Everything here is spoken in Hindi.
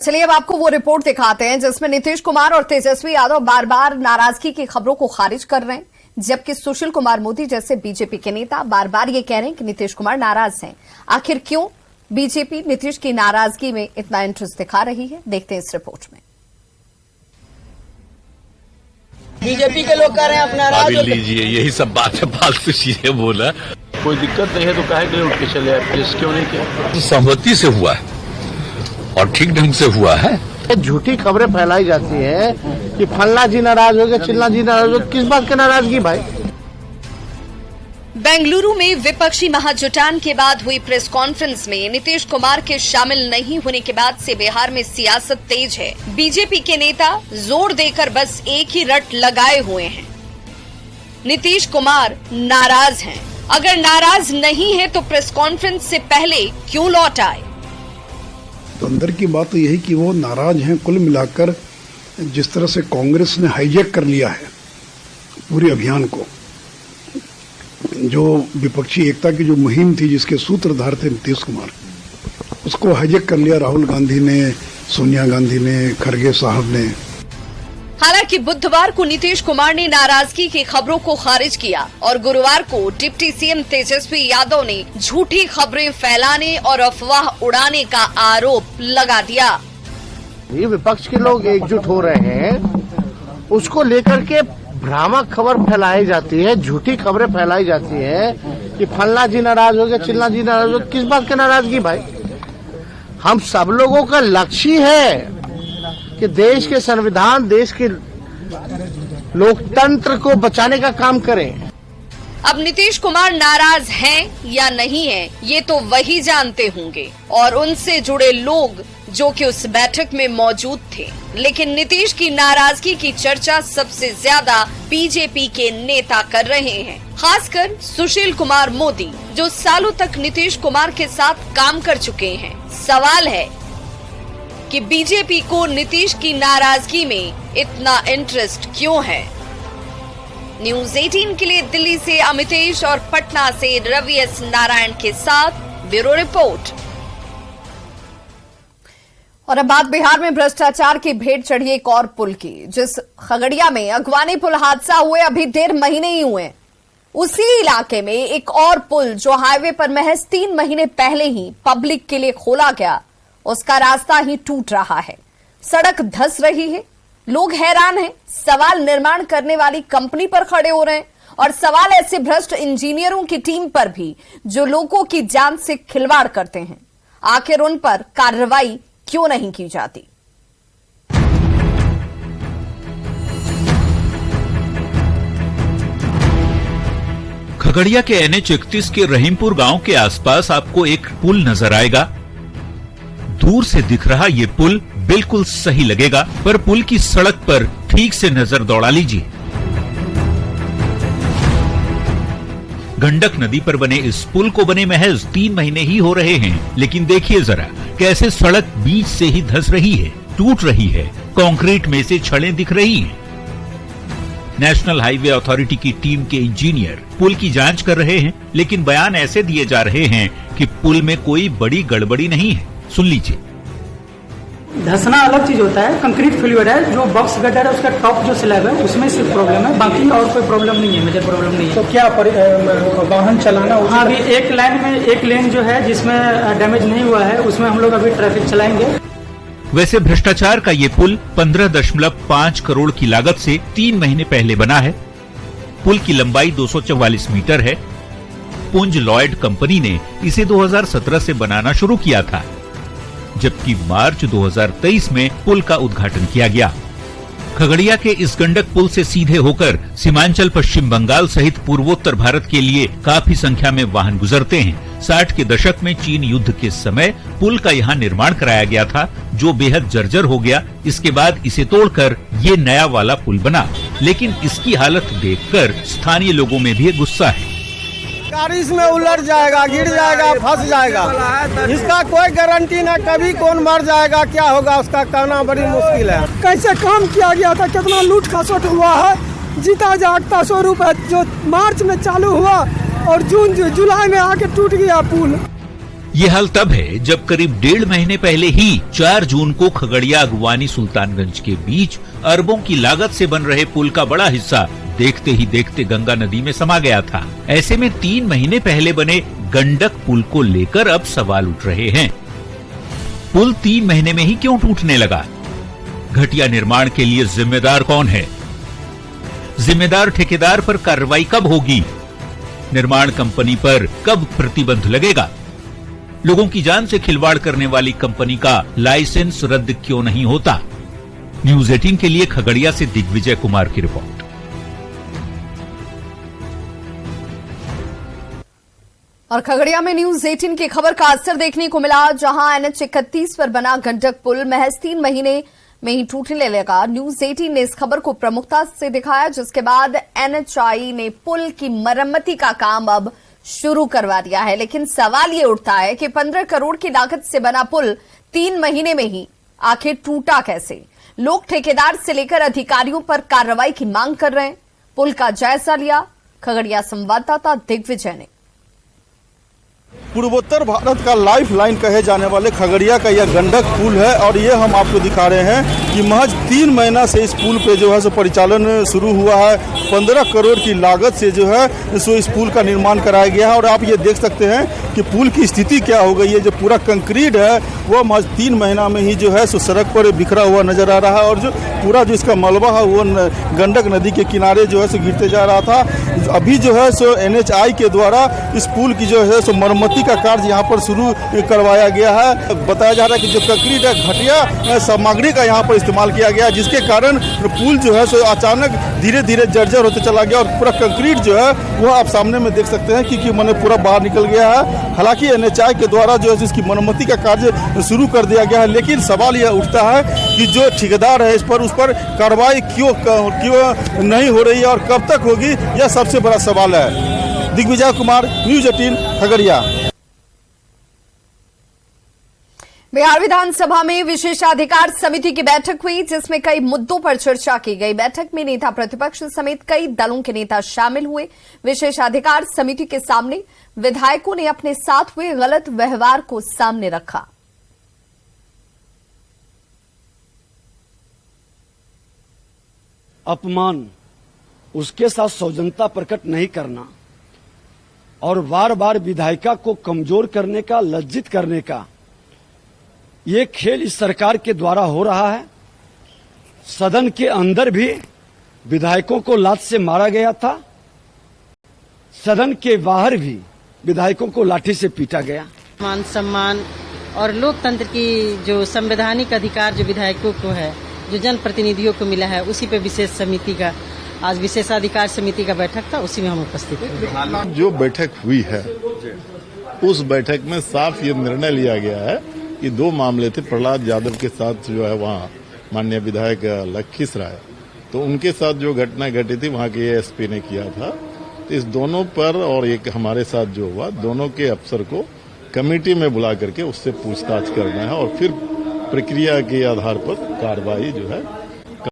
चलिए अब आपको वो रिपोर्ट दिखाते हैं जिसमें नीतीश कुमार और तेजस्वी यादव बार बार नाराजगी की खबरों को खारिज कर रहे हैं, जबकि सुशील कुमार मोदी जैसे बीजेपी के नेता बार बार ये कह रहे हैं कि नीतीश कुमार नाराज हैं। आखिर क्यों बीजेपी नीतीश की नाराजगी में इतना इंटरेस्ट दिखा रही है, देखते हैं इस रिपोर्ट में। बीजेपी के लोग कह रहे हैं आप नाराज हो, लीजिए यही सब बात है, फालतू चीजें बोला। कोई दिक्कत नहीं है तो काहे के लिए उठ के चले आए, प्रेस क्यों नहीं किया? सहमति से हुआ है और ठीक ढंग से हुआ है। झूठी खबरें फैलाई जाती है कि फल्ला जी नाराज हो गए, चिल्ला जी नाराज हो गए। किस बात की नाराजगी भाई? बेंगलुरु में विपक्षी महाजुटान के बाद हुई प्रेस कॉन्फ्रेंस में नीतीश कुमार के शामिल नहीं होने के बाद से बिहार में सियासत तेज है। बीजेपी के नेता जोर देकर बस एक ही रट लगाए हुए हैं, नीतीश कुमार नाराज हैं। अगर नाराज नहीं है तो प्रेस कॉन्फ्रेंस से पहले क्यों लौट आए? तो अंदर की बात तो यही कि वो नाराज हैं। कुल मिलाकर जिस तरह से कांग्रेस ने हाईजैक कर लिया है पूरे अभियान को, जो विपक्षी एकता की जो मुहिम थी जिसके सूत्रधार थे नीतीश कुमार, उसको हाईजैक कर लिया राहुल गांधी ने, सोनिया गांधी ने, खड़गे साहब ने। हालांकि बुधवार को नीतीश कुमार ने नाराजगी की खबरों को खारिज किया और गुरुवार को डिप्टी सीएम तेजस्वी यादव ने झूठी खबरें फैलाने और अफवाह उड़ाने का आरोप लगा दिया। ये विपक्ष के लोग एकजुट हो रहे हैं, उसको लेकर के भ्रामक खबर फैलाई जाती है, झूठी खबरें फैलाई जाती है कि फल्ला जी नाराज हो गए, चिल्ला जी नाराज हो गए। किस बात की नाराजगी भाई? हम सब लोगों का लक्ष्य है कि देश के संविधान, देश के लोकतंत्र को बचाने का काम करें। अब नीतीश कुमार नाराज हैं या नहीं हैं, ये तो वही जानते होंगे और उनसे जुड़े लोग जो कि उस बैठक में मौजूद थे। लेकिन नीतीश की नाराजगी की चर्चा सबसे ज्यादा बीजेपी के नेता कर रहे हैं, खासकर सुशील कुमार मोदी, जो सालों तक नीतीश कुमार के साथ काम कर चुके हैं। सवाल है कि बीजेपी को नीतीश की नाराजगी में इतना इंटरेस्ट क्यों है? न्यूज 18 के लिए दिल्ली से अमितेश और पटना से रवि एस नारायण के साथ ब्यूरो रिपोर्ट। और अब बात बिहार में भ्रष्टाचार की भेंट चढ़ी एक और पुल की, जिस खगड़िया में अगवानी पुल हादसा हुए अभी 1.5 महीने ही हुए, उसी इलाके में एक और पुल जो हाईवे पर महज 3 महीने पहले ही पब्लिक के लिए खोला गया, उसका रास्ता ही टूट रहा है। सड़क धंस रही है, लोग हैरान हैं। सवाल निर्माण करने वाली कंपनी पर खड़े हो रहे हैं और सवाल ऐसे भ्रष्ट इंजीनियरों की टीम पर भी जो लोगों की जान से खिलवाड़ करते हैं। आखिर उन पर कार्रवाई क्यों नहीं की जाती? खगड़िया के NH 31 के रहीमपुर गांव के आसपास आपको एक पुल नजर आएगा। दूर से दिख रहा ये पुल बिल्कुल सही लगेगा, पर पुल की सड़क पर ठीक से नजर दौड़ा लीजिए। गंडक नदी पर बने इस पुल को बने महज 3 महीने ही हो रहे हैं, लेकिन देखिए जरा कैसे सड़क बीच से ही धंस रही है, टूट रही है, कंक्रीट में से छड़ें दिख रही हैं। नेशनल हाईवे अथॉरिटी की टीम के इंजीनियर पुल की जांच कर रहे हैं, लेकिन बयान ऐसे दिए जा रहे हैं कि पुल में कोई बड़ी गड़बड़ी नहीं है। सुन लीजिए। धंसना अलग चीज होता है, कंक्रीट फेल्यूर है। जो बॉक्स गटर है उसका टॉप जो स्लैब है उसमें सिर्फ प्रॉब्लम है, बाकी और कोई प्रॉब्लम नहीं है, मेजर प्रॉब्लम नहीं है। तो क्या वाहन चलाना? हाँ, अभी एक लाइन में एक लेन जो है जिसमें डैमेज नहीं हुआ है उसमें हम लोग अभी ट्रैफिक चलाएंगे। वैसे भ्रष्टाचार का ये पुल 15.5 करोड़ की लागत से 3 महीने पहले बना है। पुल की लंबाई 244 मीटर है। पुंज लॉयड कंपनी ने इसे 2017 से बनाना शुरू किया था, जबकि मार्च 2023 में पुल का उद्घाटन किया गया। खगड़िया के इस गंडक पुल से सीधे होकर सीमांचल पश्चिम बंगाल सहित पूर्वोत्तर भारत के लिए काफी संख्या में वाहन गुजरते हैं। 60 के दशक में चीन युद्ध के समय पुल का यहाँ निर्माण कराया गया था, जो बेहद जर्जर हो गया। इसके बाद इसे तोड़कर ये नया वाला पुल बना, लेकिन इसकी हालत देखकर स्थानीय लोगों में भी गुस्सा है। गाड़ी इसमें उलट जाएगा, गिर जाएगा, फंस जाएगा, इसका कोई गारंटी ना, कभी कौन मर जाएगा, क्या होगा उसका कहना बड़ी मुश्किल है। कैसे काम किया गया था, कितना लूट खसोट हुआ है, जीता जागता स्वरूप है। जो मार्च में चालू हुआ और जुलाई में आके टूट गया पुल। ये हाल तब है जब करीब 1.5 महीने पहले ही 4 जून को खगड़िया अगवानी सुल्तानगंज के बीच अरबों की लागत से बन रहे पुल का बड़ा हिस्सा देखते ही देखते गंगा नदी में समा गया था। ऐसे में 3 महीने पहले बने गंडक पुल को लेकर अब सवाल उठ रहे हैं। पुल 3 महीने में ही क्यों टूटने लगा? घटिया निर्माण के लिए जिम्मेदार कौन है? जिम्मेदार ठेकेदार पर कार्रवाई कब होगी? निर्माण कंपनी पर कब प्रतिबंध लगेगा? लोगों की जान से खिलवाड़ करने वाली कंपनी का लाइसेंस रद्द क्यों नहीं होता? न्यूज 18 के लिए खगड़िया से दिग्विजय कुमार की रिपोर्ट। और खगड़िया में न्यूज 18 की खबर का असर देखने को मिला, जहां NH 31 पर बना गंडक पुल महज 3 महीने में ही टूटने लगा। न्यूज 18 ने इस खबर को प्रमुखता से दिखाया, जिसके बाद NHAI ने पुल की मरम्मती का काम अब शुरू करवा दिया है। लेकिन सवाल ये उठता है कि 15 करोड़ की लागत से बना पुल 3 महीने में ही आखिर टूटा कैसे? लोग ठेकेदार से लेकर अधिकारियों पर कार्रवाई की मांग कर रहे हैं। पुल का जायजा लिया खगड़िया संवाददाता दिग्विजय ने। पूर्वोत्तर भारत का लाइफ लाइन कहे जाने वाले खगड़िया का यह गंडक पुल है और ये हम आपको दिखा रहे हैं कि महज 3 महीना से इस पुल पे जो है सो परिचालन शुरू हुआ है। 15 करोड़ की लागत से जो है सो इस पुल का निर्माण कराया गया है और आप ये देख सकते हैं कि पुल की स्थिति क्या हो गई है। जो पूरा कंक्रीट है वो महज 3 महीना में ही जो है सो सड़क पर बिखरा हुआ नजर आ रहा है और जो पूरा जो इसका मलबा है वो गंडक नदी के किनारे जो है सो गिरते जा रहा था। अभी जो है सो NHAI के द्वारा इस पुल की जो है सो मरम्मती का कार्य यहाँ पर शुरू करवाया गया है। बताया जा रहा है कि जो कंक्रीट है घटिया सामग्री का यहाँ पर इस्तेमाल किया गया, जिसके कारण पुल जो है सो अचानक धीरे धीरे जर्जर होते चला गया और पूरा कंक्रीट जो है वो आप सामने में देख सकते हैं कि मैंने पूरा बाहर निकल गया है। हालांकि NHAI के द्वारा जो है इसकी मरम्मती का कार्य शुरू कर दिया गया है, लेकिन सवाल यह उठता है कि जो ठेकेदार है उस पर कार्रवाई क्यों नहीं हो रही है और कब तक होगी, यह सबसे बड़ा सवाल है। दिग्विजय कुमार, न्यूज 18 खगड़िया। बिहार विधानसभा में विशेषाधिकार समिति की बैठक हुई, जिसमें कई मुद्दों पर चर्चा की गई। बैठक में नेता प्रतिपक्ष समेत कई दलों के नेता शामिल हुए। विशेषाधिकार समिति के सामने विधायकों ने अपने साथ हुए गलत व्यवहार को सामने रखा। अपमान, उसके साथ सौजन्यता प्रकट नहीं करना और बार बार विधायिका को कमजोर करने का, लज्जित करने का ये खेल इस सरकार के द्वारा हो रहा है। सदन के अंदर भी विधायकों को लात से मारा गया था, सदन के बाहर भी विधायकों को लाठी से पीटा गया। मान सम्मान और लोकतंत्र की जो संवैधानिक अधिकार जो विधायकों को है, जो जनप्रतिनिधियों को मिला है, उसी पे विशेष समिति का आज विशेषाधिकार समिति का बैठक था, उसी में हम उपस्थित थे। जो बैठक हुई है उस बैठक में साफ ये निर्णय लिया गया है कि 2 मामले थे। प्रहलाद यादव के साथ जो है वहाँ माननीय विधायक लखीसराय, तो उनके साथ जो घटना घटी थी वहाँ के ASP ने किया था। तो इस दोनों पर और एक हमारे साथ जो हुआ, दोनों के अफसर को कमेटी में बुला करके उससे पूछताछ करना है और फिर प्रक्रिया के आधार पर कार्रवाई जो है